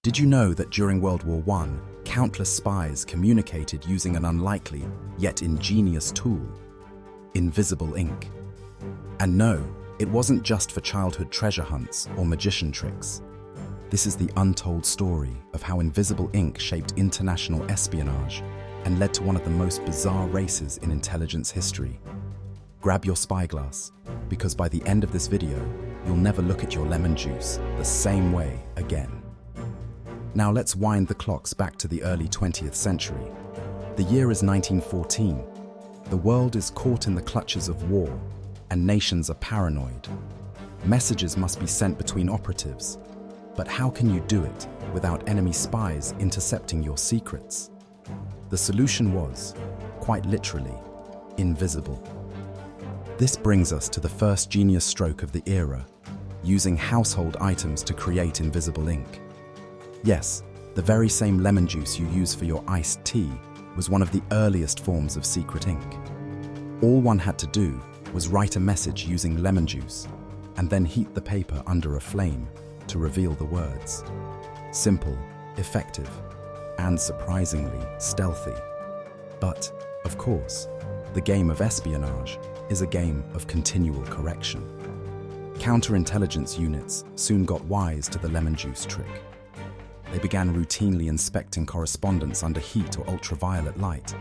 Did you know that during World War I, countless spies communicated using an unlikely, yet ingenious tool? Invisible ink. And no, it wasn't just for childhood treasure hunts or magician tricks. This is the untold story of how invisible ink shaped international espionage and led to one of the most bizarre races in intelligence history. Grab your spyglass, because by the end of this video, you'll never look at your lemon juice the same way again. Now let's wind the clocks back to the early 20th century. The year is 1914. The world is caught in the clutches of war, and nations are paranoid. Messages must be sent between operatives. But how can you do it without enemy spies intercepting your secrets? The solution was, quite literally, invisible. This brings us to the first genius stroke of the era, using household items to create invisible ink. Yes, the very same lemon juice you use for your iced tea was one of the earliest forms of secret ink. All one had to do was write a message using lemon juice and then heat the paper under a flame to reveal the words. Simple, effective, and surprisingly stealthy. But, of course, the game of espionage is a game of continual correction. Counterintelligence units soon got wise to the lemon juice trick. They began routinely inspecting correspondence under heat or ultraviolet light.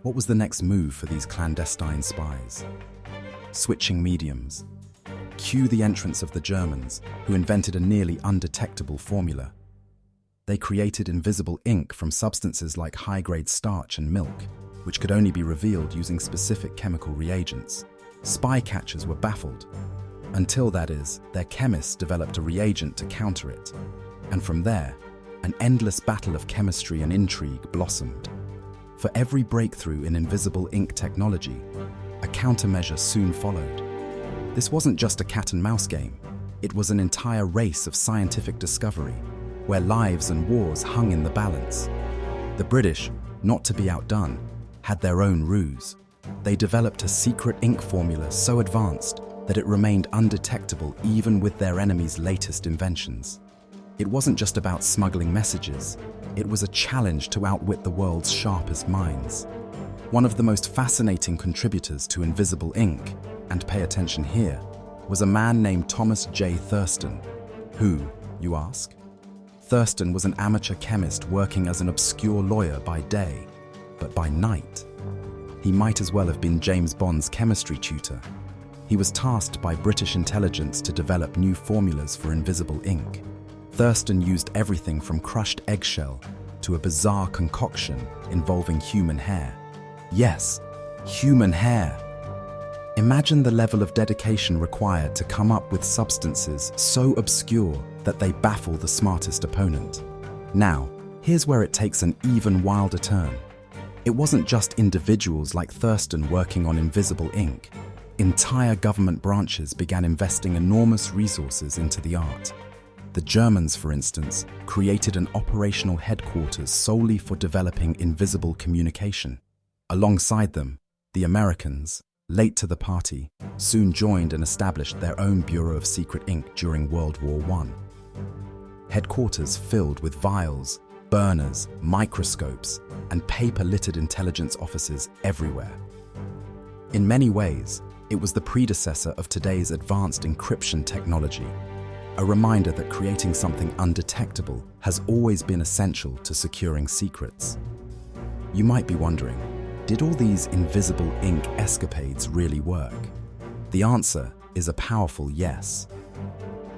What was the next move for these clandestine spies? Switching mediums. Cue the entrance of the Germans, who invented a nearly undetectable formula. They created invisible ink from substances like high-grade starch and milk, which could only be revealed using specific chemical reagents. Spy catchers were baffled. Until, that is, their chemists developed a reagent to counter it. And from there, an endless battle of chemistry and intrigue blossomed. For every breakthrough in invisible ink technology, a countermeasure soon followed. This wasn't just a cat-and-mouse game. It was an entire race of scientific discovery, where lives and wars hung in the balance. The British, not to be outdone, had their own ruse. They developed a secret ink formula so advanced that it remained undetectable even with their enemies' latest inventions. It wasn't just about smuggling messages. It was a challenge to outwit the world's sharpest minds. One of the most fascinating contributors to invisible ink, and pay attention here, was a man named Thomas J. Thurston. Who, you ask? Thurston was an amateur chemist working as an obscure lawyer by day, but by night, he might as well have been James Bond's chemistry tutor. He was tasked by British intelligence to develop new formulas for invisible ink. Thurston used everything from crushed eggshell to a bizarre concoction involving human hair. Yes, human hair. Imagine the level of dedication required to come up with substances so obscure that they baffle the smartest opponent. Now, here's where it takes an even wilder turn. It wasn't just individuals like Thurston working on invisible ink. Entire government branches began investing enormous resources into the art. The Germans, for instance, created an operational headquarters solely for developing invisible communication. Alongside them, the Americans, late to the party, soon joined and established their own Bureau of Secret Ink during World War I. Headquarters filled with vials, burners, microscopes, and paper-littered intelligence offices everywhere. In many ways, it was the predecessor of today's advanced encryption technology, a reminder that creating something undetectable has always been essential to securing secrets. You might be wondering, did all these invisible ink escapades really work? The answer is a powerful yes.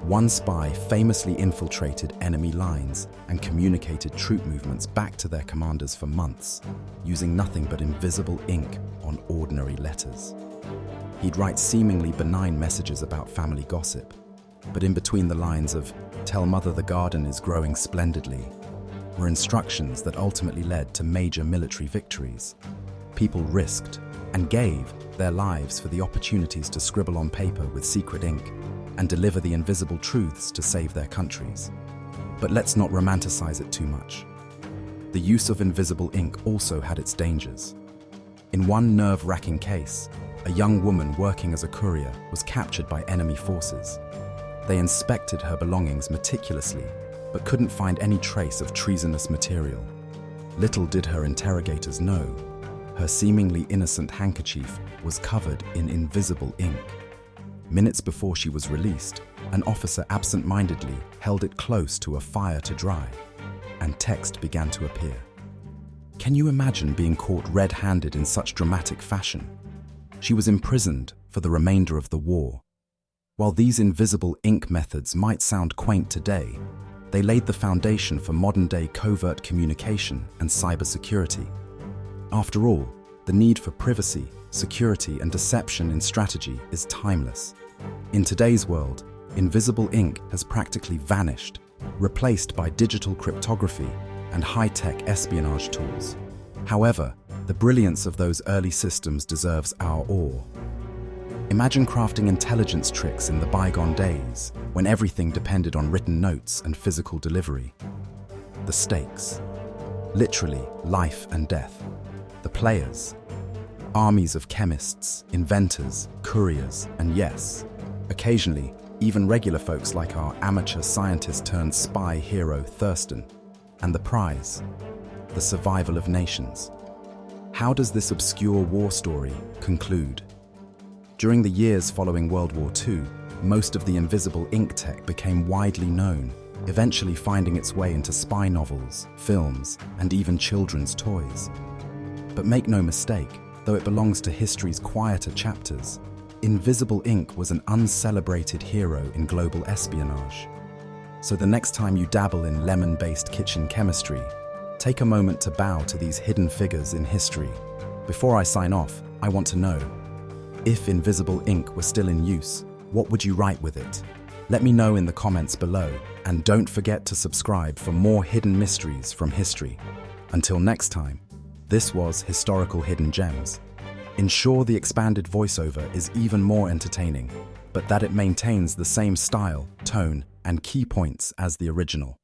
One spy famously infiltrated enemy lines and communicated troop movements back to their commanders for months, using nothing but invisible ink on ordinary letters. He'd write seemingly benign messages about family gossip, but in between the lines of "Tell mother the garden is growing splendidly" were instructions that ultimately led to major military victories. People risked and gave their lives for the opportunities to scribble on paper with secret ink and deliver the invisible truths to save their countries. But let's not romanticize it too much. The use of invisible ink also had its dangers. In one nerve-wracking case, a young woman working as a courier was captured by enemy forces. They inspected her belongings meticulously, but couldn't find any trace of treasonous material. Little did her interrogators know, her seemingly innocent handkerchief was covered in invisible ink. Minutes before she was released, an officer absent-mindedly held it close to a fire to dry, and text began to appear. Can you imagine being caught red-handed in such dramatic fashion? She was imprisoned for the remainder of the war. While these invisible ink methods might sound quaint today, they laid the foundation for modern-day covert communication and cybersecurity. After all, the need for privacy, security, and deception in strategy is timeless. In today's world, invisible ink has practically vanished, replaced by digital cryptography and high-tech espionage tools. However, the brilliance of those early systems deserves our awe. Imagine crafting intelligence tricks in the bygone days, when everything depended on written notes and physical delivery. The stakes. Literally, life and death. The players. Armies of chemists, inventors, couriers, and yes, occasionally, even regular folks like our amateur scientist-turned-spy hero Thurston. And the prize. The survival of nations. How does this obscure war story conclude? During the years following World War II, most of the invisible ink tech became widely known, eventually finding its way into spy novels, films, and even children's toys. But make no mistake, though it belongs to history's quieter chapters, invisible ink was an uncelebrated hero in global espionage. So the next time you dabble in lemon-based kitchen chemistry, take a moment to bow to these hidden figures in history. Before I sign off, I want to know, if invisible ink were still in use, what would you write with it? Let me know in the comments below, and don't forget to subscribe for more hidden mysteries from history. Until next time, this was Historical Hidden Gems. Ensure the expanded voiceover is even more entertaining, but that it maintains the same style, tone, and key points as the original.